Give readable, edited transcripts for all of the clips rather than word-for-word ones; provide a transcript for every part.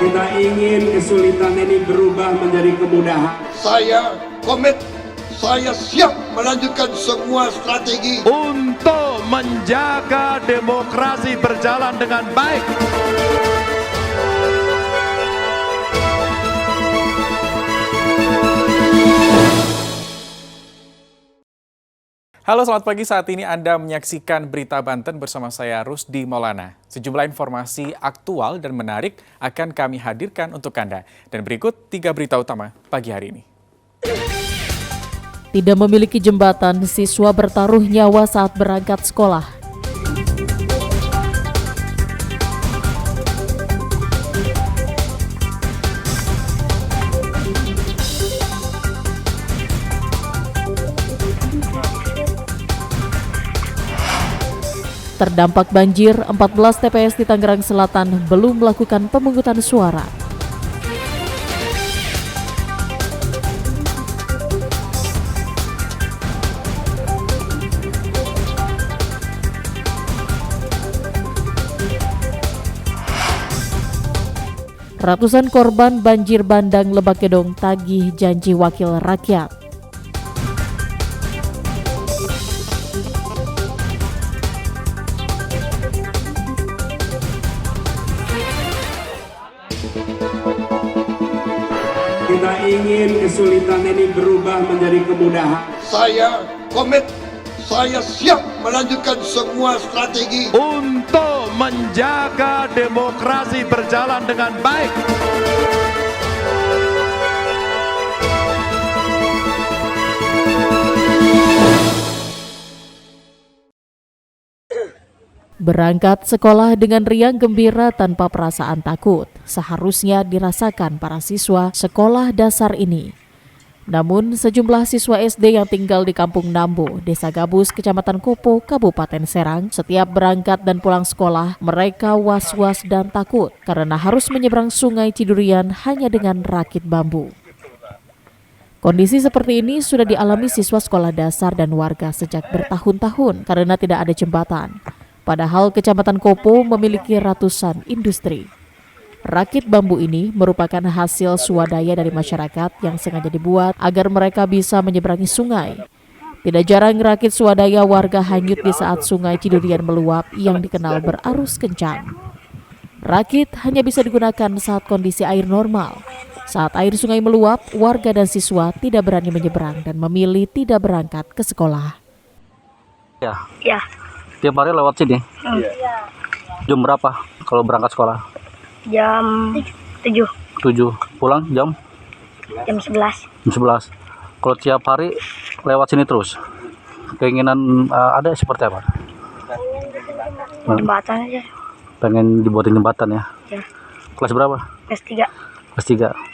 Kita ingin kesulitan ini berubah menjadi kemudahan. Saya komit, saya siap melanjutkan semua strategi untuk menjaga demokrasi berjalan dengan baik. Halo, selamat pagi. Saat ini Anda menyaksikan Berita Banten bersama saya Rusdi Maulana. Sejumlah informasi aktual dan menarik akan kami hadirkan untuk Anda. Dan berikut 3 berita utama pagi hari ini. Tidak memiliki jembatan, siswa bertaruh nyawa saat berangkat sekolah. Terdampak banjir, 14 TPS di Tangerang Selatan belum melakukan pemungutan suara. Ratusan korban banjir bandang Lebak Gedong tagih janji wakil rakyat. Kita ingin kesulitan ini berubah menjadi kemudahan. Saya komit, saya siap melanjutkan semua strategi Untuk menjaga demokrasi berjalan dengan baik. Berangkat sekolah dengan riang gembira tanpa perasaan takut, seharusnya dirasakan para siswa sekolah dasar ini. Namun, sejumlah siswa SD yang tinggal di Kampung Nambo, Desa Gabus, Kecamatan Kopo, Kabupaten Serang, setiap berangkat dan pulang sekolah, mereka was-was dan takut karena harus menyeberang Sungai Cidurian hanya dengan rakit bambu. Kondisi seperti ini sudah dialami siswa sekolah dasar dan warga sejak bertahun-tahun karena tidak ada jembatan. Padahal Kecamatan Kopo memiliki ratusan industri. Rakit bambu ini merupakan hasil swadaya dari masyarakat yang sengaja dibuat agar mereka bisa menyeberangi sungai. Tidak jarang rakit swadaya warga hanyut di saat Sungai Cidurian meluap yang dikenal berarus kencang. Rakit hanya bisa digunakan saat kondisi air normal. Saat air sungai meluap, warga dan siswa tidak berani menyeberang dan memilih tidak berangkat ke sekolah. Ya. Tiap hari lewat sini? Jam berapa kalau berangkat sekolah? Jam 7. 7. Pulang jam? Jam 11. Jam 11. Kalau tiap hari lewat sini terus? Keinginan ada seperti apa? Jembatan aja. Pengen dibuatin jembatan ya? Ya. Kelas berapa? Kelas 3. Kelas 3.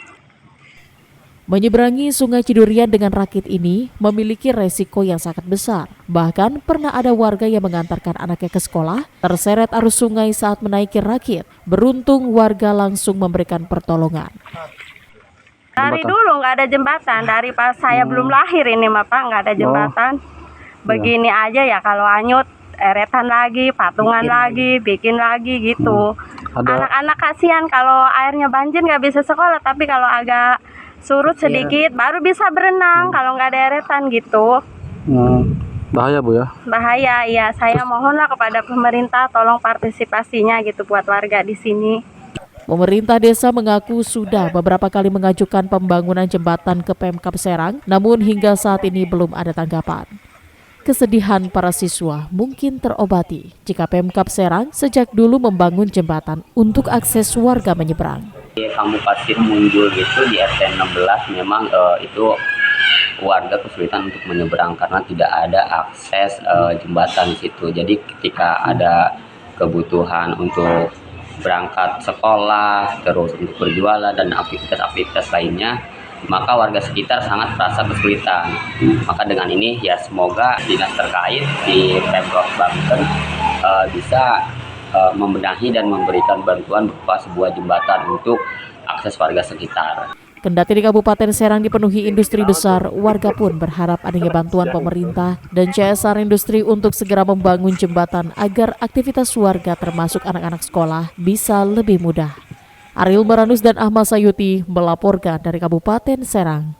Menyeberangi Sungai Cidurian dengan rakit ini memiliki resiko yang sangat besar. Bahkan pernah ada warga yang mengantarkan anaknya ke sekolah, terseret arus sungai saat menaiki rakit. Beruntung warga langsung memberikan pertolongan. Dari dulu nggak ada jembatan, dari pas saya belum lahir ini Pak, nggak ada jembatan. Begini aja ya kalau anyut, eretan lagi, patungan lagi, bikin lagi gitu. Anak-anak kasihan kalau airnya banjir nggak bisa sekolah, tapi kalau agak surut sedikit baru bisa berenang kalau nggak ada eretan gitu. Bahaya Bu ya? Bahaya, ya. Saya mohonlah kepada pemerintah tolong partisipasinya gitu buat warga di sini. Pemerintah desa mengaku sudah beberapa kali mengajukan pembangunan jembatan ke Pemkab Serang, namun hingga saat ini belum ada tanggapan. Kesedihan para siswa mungkin terobati jika Pemkab Serang sejak dulu membangun jembatan untuk akses warga menyeberang. Kamu pasir muncul gitu di RT 16 memang itu warga kesulitan untuk menyeberang karena tidak ada akses jembatan di situ. Jadi ketika ada kebutuhan untuk berangkat sekolah, terus untuk berjualan dan aktivitas-aktivitas lainnya, maka warga sekitar sangat merasa kesulitan. Maka dengan ini ya semoga dinas terkait di Pemprov Banten bisa membenahi dan memberikan bantuan berupa sebuah jembatan untuk akses warga sekitar. Kendati di Kabupaten Serang dipenuhi industri besar, warga pun berharap adanya bantuan pemerintah dan CSR industri untuk segera membangun jembatan agar aktivitas warga termasuk anak-anak sekolah bisa lebih mudah. Ariel Maranus dan Ahmad Sayuti melaporkan dari Kabupaten Serang.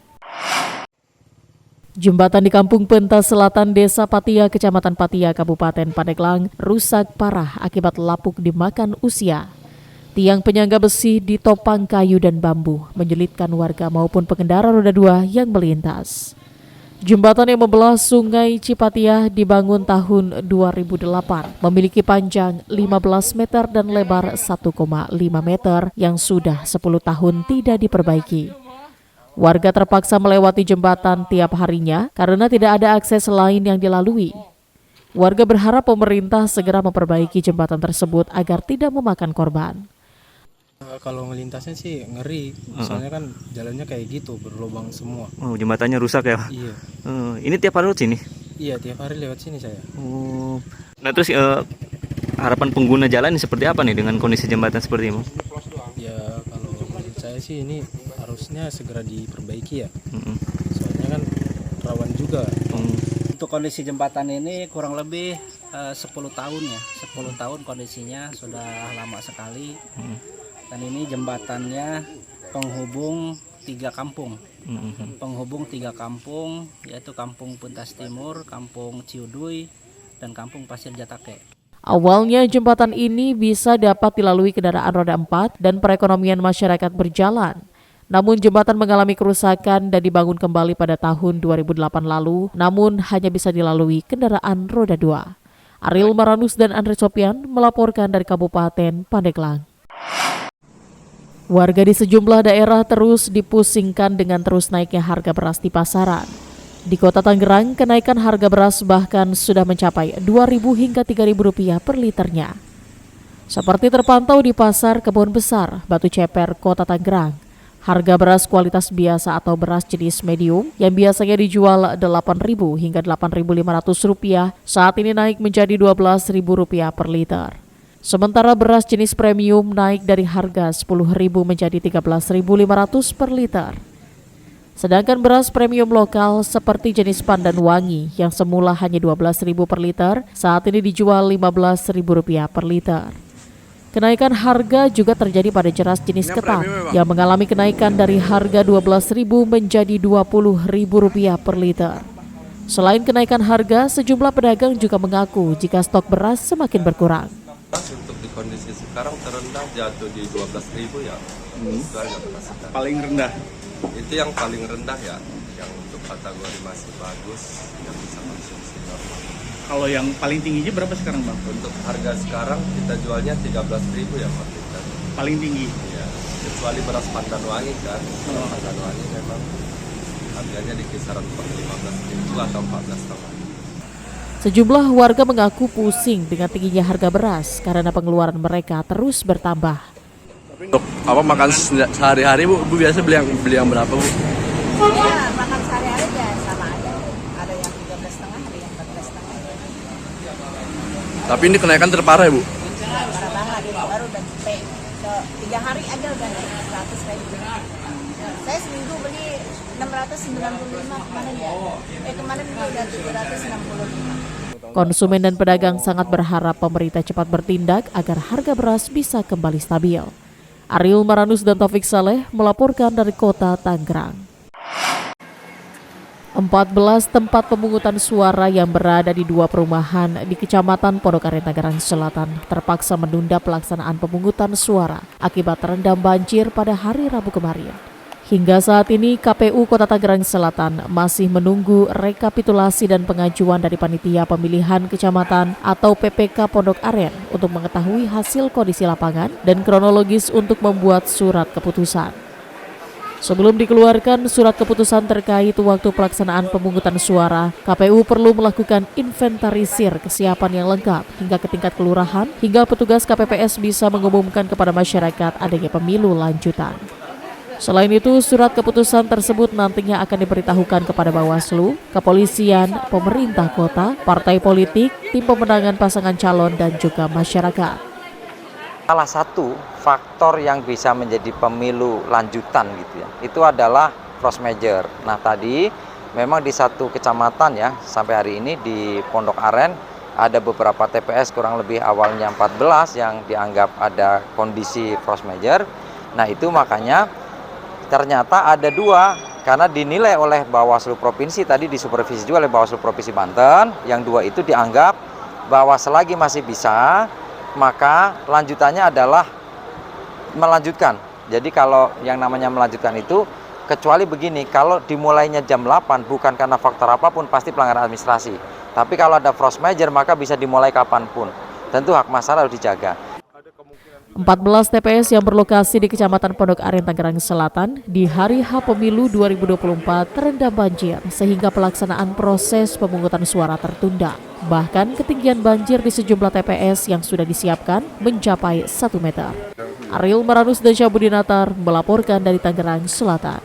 Jembatan di Kampung Pentas Selatan, Desa Patia, Kecamatan Patia, Kabupaten Pandeglang rusak parah akibat lapuk dimakan usia. Tiang penyangga besi ditopang kayu dan bambu menyulitkan warga maupun pengendara roda 2 yang melintas. Jembatan yang membelah Sungai Cipatia dibangun tahun 2008, memiliki panjang 15 meter dan lebar 1,5 meter yang sudah 10 tahun tidak diperbaiki. Warga terpaksa melewati jembatan tiap harinya karena tidak ada akses lain yang dilalui. Warga berharap pemerintah segera memperbaiki jembatan tersebut agar tidak memakan korban. Kalau melintasnya sih ngeri, soalnya kan jalannya kayak gitu, berlubang semua. Oh, jembatannya rusak ya? Iya. Ini tiap hari lewat sini? Iya, tiap hari lewat sini saya. Oh. Nah terus harapan pengguna jalan ini seperti apa nih dengan kondisi jembatan seperti ini? Ya kalau menurut saya sih ini harusnya segera diperbaiki ya. Soalnya kan rawan juga. Untuk kondisi jembatan ini kurang lebih 10 tahun ya. 10 tahun kondisinya sudah lama sekali. Dan ini jembatannya penghubung 3 kampung. Penghubung 3 kampung, yaitu Kampung Pentas Timur, Kampung Ciudui, dan Kampung Pasir Jatake. Awalnya jembatan ini bisa dapat dilalui kendaraan roda 4 dan perekonomian masyarakat berjalan. Namun jembatan mengalami kerusakan dan dibangun kembali pada tahun 2008 lalu, namun hanya bisa dilalui kendaraan roda 2. Ariel Maranus dan Andre Sopian melaporkan dari Kabupaten Pandeglang. Warga di sejumlah daerah terus dipusingkan dengan terus naiknya harga beras di pasaran. Di Kota Tangerang, kenaikan harga beras bahkan sudah mencapai Rp2.000 hingga Rp3.000 per liternya. Seperti terpantau di Pasar Kebun Besar, Batu Ceper, Kota Tangerang, harga beras kualitas biasa atau beras jenis medium yang biasanya dijual Rp8.000 hingga Rp8.500 saat ini naik menjadi Rp12.000 per liter. Sementara beras jenis premium naik dari harga Rp10.000 menjadi Rp13.500 per liter. Sedangkan beras premium lokal seperti jenis Pandan Wangi yang semula hanya Rp12.000 per liter, saat ini dijual Rp15.000 per liter. Kenaikan harga juga terjadi pada beras jenis ketan yang mengalami kenaikan dari harga Rp12.000 menjadi Rp20.000 per liter. Selain kenaikan harga, sejumlah pedagang juga mengaku jika stok beras semakin berkurang. Untuk di kondisi sekarang terendah jatuh di 12.000 ya. Itu harga beras sekarang. Paling rendah? Itu yang paling rendah ya, yang untuk kategori masih bagus, yang bisa konsumsi normal. Kalau yang paling tingginya berapa sekarang Bang? Untuk harga sekarang kita jualnya 13.000 ya per liter. Paling tinggi? Ya, kecuali beras Pandan Wangi kan. Pandan Wangi memang harganya di kisaran 15.000 atau 14.000. Sejumlah warga mengaku pusing dengan tingginya harga beras karena pengeluaran mereka terus bertambah. Untuk makan sehari-hari Bu biasa beli yang berapa Bu? Ya, makan sehari-hari ya sama aja. Ada yang 13,5, ada yang 14,5. Tapi ini kenaikan terparah ya Bu? Parah banget, baru udah sampai 3 hari aja udah naik 100.000. Saya seminggu beli 695 kemarin ya. Kemarin udah 765. Konsumen dan pedagang sangat berharap pemerintah cepat bertindak agar harga beras bisa kembali stabil. Ariel Maranus dan Taufik Saleh melaporkan dari Kota Tangerang. 14 tempat pemungutan suara yang berada di 2 perumahan di Kecamatan Pondokaren, Tangerang Selatan terpaksa menunda pelaksanaan pemungutan suara akibat terendam banjir pada hari Rabu kemarin. Hingga saat ini, KPU Kota Tangerang Selatan masih menunggu rekapitulasi dan pengajuan dari Panitia Pemilihan Kecamatan atau PPK Pondok Aren untuk mengetahui hasil kondisi lapangan dan kronologis untuk membuat surat keputusan. Sebelum dikeluarkan surat keputusan terkait waktu pelaksanaan pemungutan suara, KPU perlu melakukan inventarisir kesiapan yang lengkap hingga ke tingkat kelurahan, hingga petugas KPPS bisa mengumumkan kepada masyarakat adanya pemilu lanjutan. Selain itu, surat keputusan tersebut nantinya akan diberitahukan kepada Bawaslu, kepolisian, pemerintah kota, partai politik, tim pemenangan pasangan calon, dan juga masyarakat. Salah satu faktor yang bisa menjadi pemilu lanjutan gitu ya, itu adalah force major. Nah tadi memang di satu kecamatan ya, sampai hari ini di Pondok Aren ada beberapa TPS kurang lebih awalnya 14 yang dianggap ada kondisi force major. Nah itu makanya ternyata ada 2 karena dinilai oleh Bawaslu Provinsi, tadi disupervisi juga oleh Bawaslu Provinsi Banten, yang 2 itu dianggap bahwa selagi masih bisa, maka lanjutannya adalah melanjutkan. Jadi kalau yang namanya melanjutkan itu, kecuali begini, kalau dimulainya jam 8 bukan karena faktor apapun, pasti pelanggaran administrasi. Tapi kalau ada force major maka bisa dimulai kapanpun. Tentu hak masyarakat harus dijaga. 14 TPS yang berlokasi di Kecamatan Pondok Aren, Tangerang Selatan di hari H Pemilu 2024 terendam banjir sehingga pelaksanaan proses pemungutan suara tertunda. Bahkan ketinggian banjir di sejumlah TPS yang sudah disiapkan mencapai 1 meter. Ariel Maranus dan Syabudinatar melaporkan dari Tangerang Selatan.